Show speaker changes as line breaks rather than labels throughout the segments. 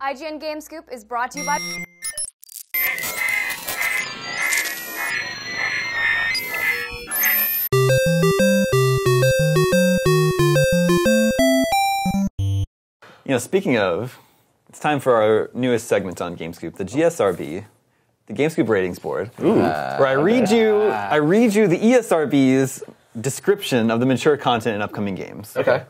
ign-game-scoop is brought to you by...
You know, speaking of, it's time for our newest segment on GameScoop, the GSRB, the GameScoop Ratings Board, where I read you the ESRB's description of the mature content in upcoming games.
Okay.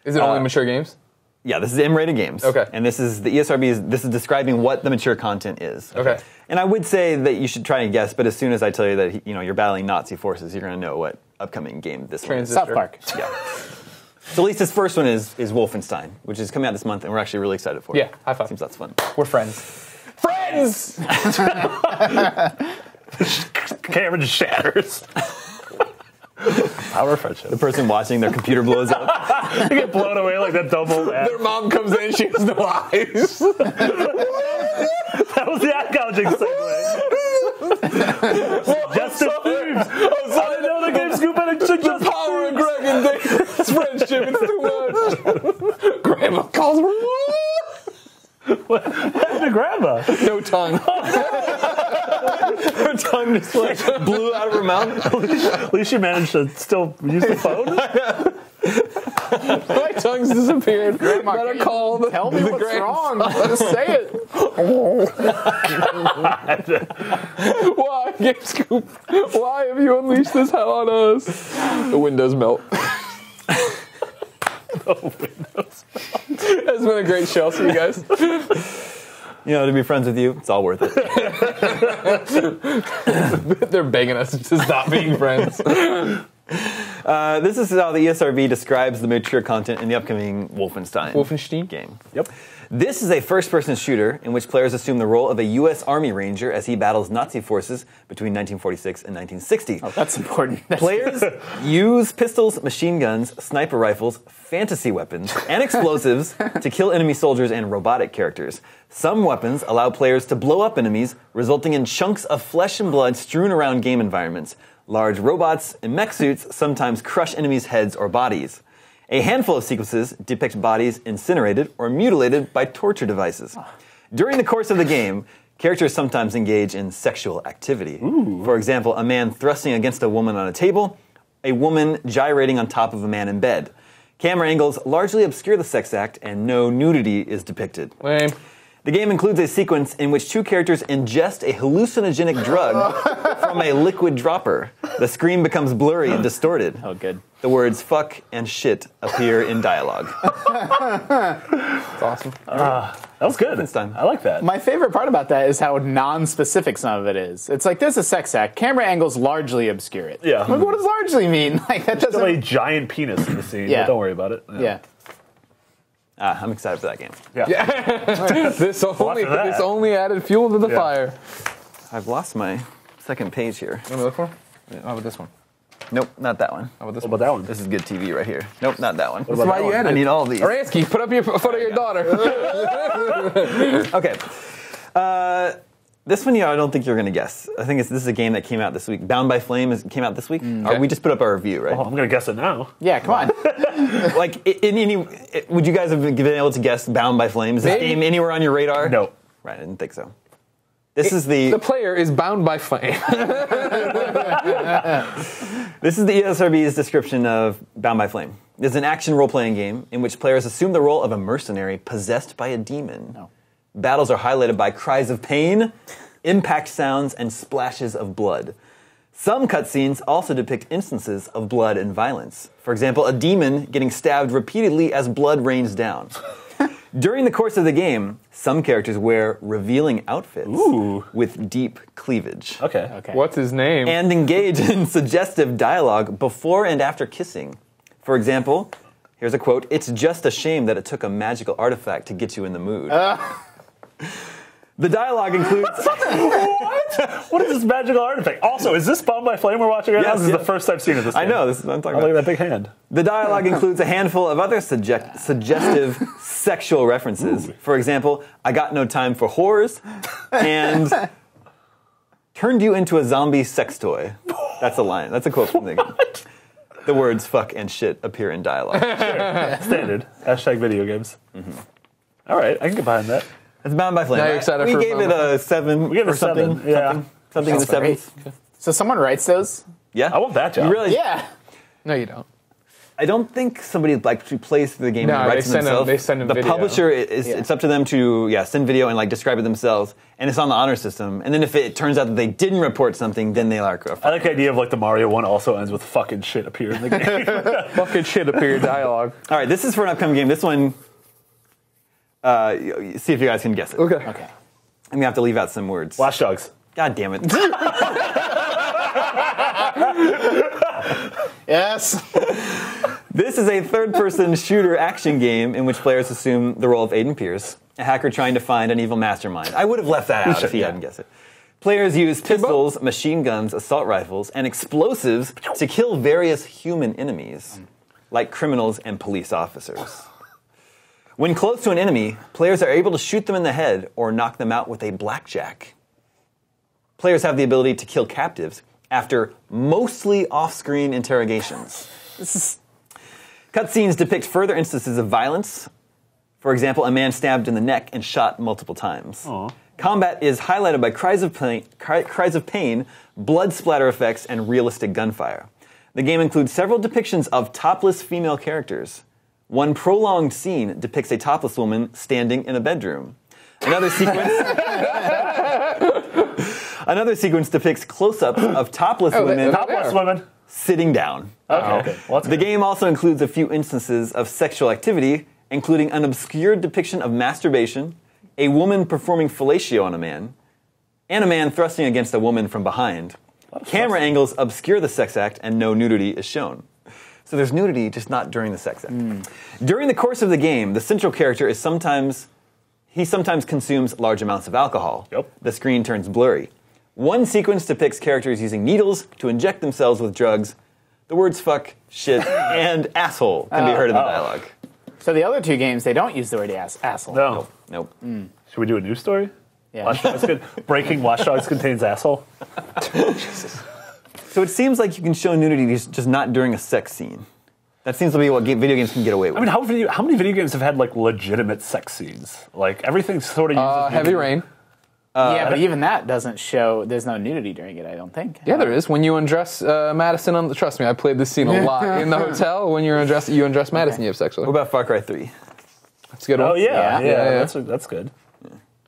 Is it only mature games?
Yeah, this is M-rated games.
Okay.
And this is the ESRB. This is describing what the mature content is.
Okay. And
I would say that you should try and guess, but as soon as I tell you that you're battling Nazi forces, you're going to know what upcoming game this one is.
South Park.
Yeah. So at least this first one is Wolfenstein, which is coming out this month, and we're actually really excited for it.
Yeah, high five.
Seems lots of fun.
We're friends. Friends!
Camera just shatters. Power of friendship.
The person watching, their computer blows up.
They get blown away like that double.
Their mom comes in, she has no eyes.
That was the eye gouging segue. Justin Thieves. I didn't know the game scoop and
The power of Greg and Dave's friendship, it's too much. Grandma calls her.
What happened to Grandma?
No tongue.
Her tongue just like blew out of her mouth.
At least she managed to still use the phone.
My tongue's disappeared.
Grandma,
Better call the
tell me
the
what's
grand-
wrong.
Let us say it. Why, GameScoop? Why have you unleashed this hell on us? The windows melt. It's been a great show. See you guys.
You know, to be friends with you, it's all worth it.
They're begging us to stop being friends.
This is how the ESRB describes the mature content in the upcoming Wolfenstein game.
Yep.
This is a first-person shooter in which players assume the role of a U.S. Army Ranger as he battles Nazi forces between 1946 and 1960.
Oh, that's important.
Players use pistols, machine guns, sniper rifles, fantasy weapons, and explosives to kill enemy soldiers and robotic characters. Some weapons allow players to blow up enemies, resulting in chunks of flesh and blood strewn around game environments. Large robots in mech suits sometimes crush enemies' heads or bodies. A handful of sequences depict bodies incinerated or mutilated by torture devices. During the course of the game, characters sometimes engage in sexual activity. Ooh. For example, a man thrusting against a woman on a table, a woman gyrating on top of a man in bed. Camera angles largely obscure the sex act, and no nudity is depicted.
Lame.
The game includes a sequence in which two characters ingest a hallucinogenic drug from a liquid dropper. The screen becomes blurry and distorted.
Oh, good.
The words fuck and shit appear in dialogue.
That's awesome.
That was good.
Wolfenstein.
I like that.
My favorite part about that is how non-specific some of it is. It's like, there's a sex act. Camera angles largely obscure it.
Yeah.
Like, what does largely mean? Like, that
Still a
doesn't...
giant penis in the scene.
Yeah.
But don't worry about it.
Yeah.
I'm excited for that game.
Yeah.
This
that.
only added fuel to the
Yeah.
fire.
I've lost my second page here.
Let me look for him. How about this one?
Nope, not that one.
How about this
What
one?
about that one?
This is good TV right here. Nope, not that one.
What about
Why
that
you
one?
added?
I need all of these.
Aransky, put up your photo of your daughter.
Okay. This one, I don't think you're going to guess. I think this is a game that came out this week. Bound by Flame came out this week.
Okay.
We just put up our review, right?
Oh, I'm going to guess it now.
Yeah, come on.
Like, would you guys have been able to guess Bound by Flame? Is this
Maybe.
game anywhere on your radar?
No.
Right, I didn't think so. This is
The player is bound by flame.
This is the ESRB's description of Bound by Flame. It's an action role-playing game in which players assume the role of a mercenary possessed by a demon.
No.
Battles are highlighted by cries of pain, impact sounds, and splashes of blood. Some cutscenes also depict instances of blood and violence. For example, a demon getting stabbed repeatedly as blood rains down. During the course of the game, some characters wear revealing outfits with deep cleavage.
Okay.
What's his name?
And engage in suggestive dialogue before and after kissing. For example, here's a quote, "It's just a shame that it took a magical artifact to get you in the mood." The dialogue includes...
What? What is this magical artifact? Also, is this Bound by Flame we're watching right now?
Yes,
This is
yes.
the first I've seen of this game.
I know, this is what I'm talking
Oh, look
about.
at that big hand.
The dialogue includes a handful of other suggestive sexual references. For example, "I got no time for whores," and "turned you into a zombie sex toy." That's a line. That's a quote from the game. The words fuck and shit appear in dialogue.
Standard. Hashtag video games. All right, I can get behind that.
It's Bound by Flame.
Now you're excited
we
for
gave it
Bound by
a 7
We gave it
or
a 7,
something.
yeah.
Something in the
That's great.
7s.
So someone writes those?
Yeah.
I want that job.
You really?
Yeah.
No, you don't.
I don't think somebody actually plays through the game
No,
and writes
they
it
send 'em-
themselves.
they send 'em
the
video.
publisher is it's up to them to send video and like describe it themselves, and it's on the honor system. And then if it turns out that they didn't report something, then they are.
I like the idea of like the Mario one also ends with fucking shit appear in the game.
Fucking shit appeared dialogue.
All right, this is for an upcoming game. This one, see if you guys can guess it.
Okay.
Okay.
I'm gonna have to leave out some words.
Watch Dogs.
God damn it.
Yes.
This is a third-person shooter action game in which players assume the role of Aiden Pierce, a hacker trying to find an evil mastermind. I would have left that out if he hadn't guessed it. Players use pistols, machine guns, assault rifles, and explosives to kill various human enemies, like criminals and police officers. When close to an enemy, players are able to shoot them in the head or knock them out with a blackjack. Players have the ability to kill captives after mostly off-screen interrogations. Cutscenes depict further instances of violence. For example, a man stabbed in the neck and shot multiple times.
Aww.
Combat is highlighted by cries of pain, blood splatter effects, and realistic gunfire. The game includes several depictions of topless female characters. One prolonged scene depicts a topless woman standing in a bedroom. Another sequence depicts close-ups of topless women
Topless women.
sitting down.
Okay. Well, that's
The
good.
game also includes a few instances of sexual activity, including an obscure depiction of masturbation, a woman performing fellatio on a man, and a man thrusting against a woman from behind. Camera angles obscure the sex act, and no nudity is shown. So there's nudity, just not during the sex act. During the course of the game, the central character is sometimes consumes large amounts of alcohol.
Yep.
The screen turns blurry. One sequence depicts characters using needles to inject themselves with drugs. The words fuck, shit, and asshole can be heard in the dialogue.
So the other two games, they don't use the word asshole.
No.
Nope.
Should we do a news story?
Yeah.
Watch Dogs Breaking Watch Dogs contains asshole.
So it seems like you can show nudity just not during a sex scene. That seems to be what video games can get away with.
I mean, how many video games have had like legitimate sex scenes? Like everything sort of uses
Heavy Rain.
Yeah, but even that doesn't show, there's no nudity during it, I don't think.
Yeah, there is. When you undress Madison on the, trust me, I played this scene a lot in the hotel. When you undress Madison, you have sex with
What
her.
about Far Cry 3?
That's a good one.
Oh yeah,
Yeah.
That's good.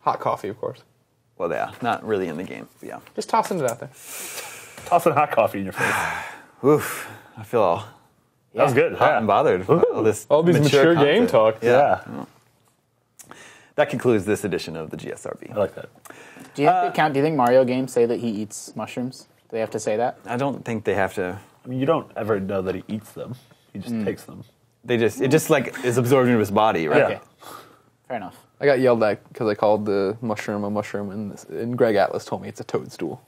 Hot coffee, of course.
Well, yeah, not really in the game, but yeah.
Just tossing it out there.
Tossing hot coffee in your face.
Oof, I feel all
That was good.
hot and bothered by all this
All these mature game
content.
talk.
Yeah.
That concludes this edition of the GSRB.
I like that.
Do you think they count? Do you think Mario games say that he eats mushrooms? Do they have to say that?
I don't think they have to.
I mean, you don't ever know that he eats them. He just takes them.
It just like is absorbed into his body, right?
Yeah.
Okay. Fair enough.
I got yelled at because I called the mushroom a mushroom, and Greg Atlas told me it's a toadstool.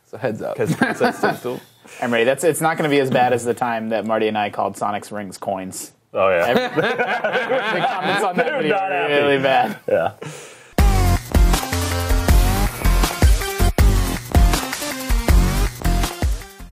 So heads up.
Because Princess Toadstool.
I'm ready. It's not going to be as bad as the time that Marty and I called Sonic's rings coins.
Oh yeah.
The comments on that video
not
are
happy.
really bad.
Yeah.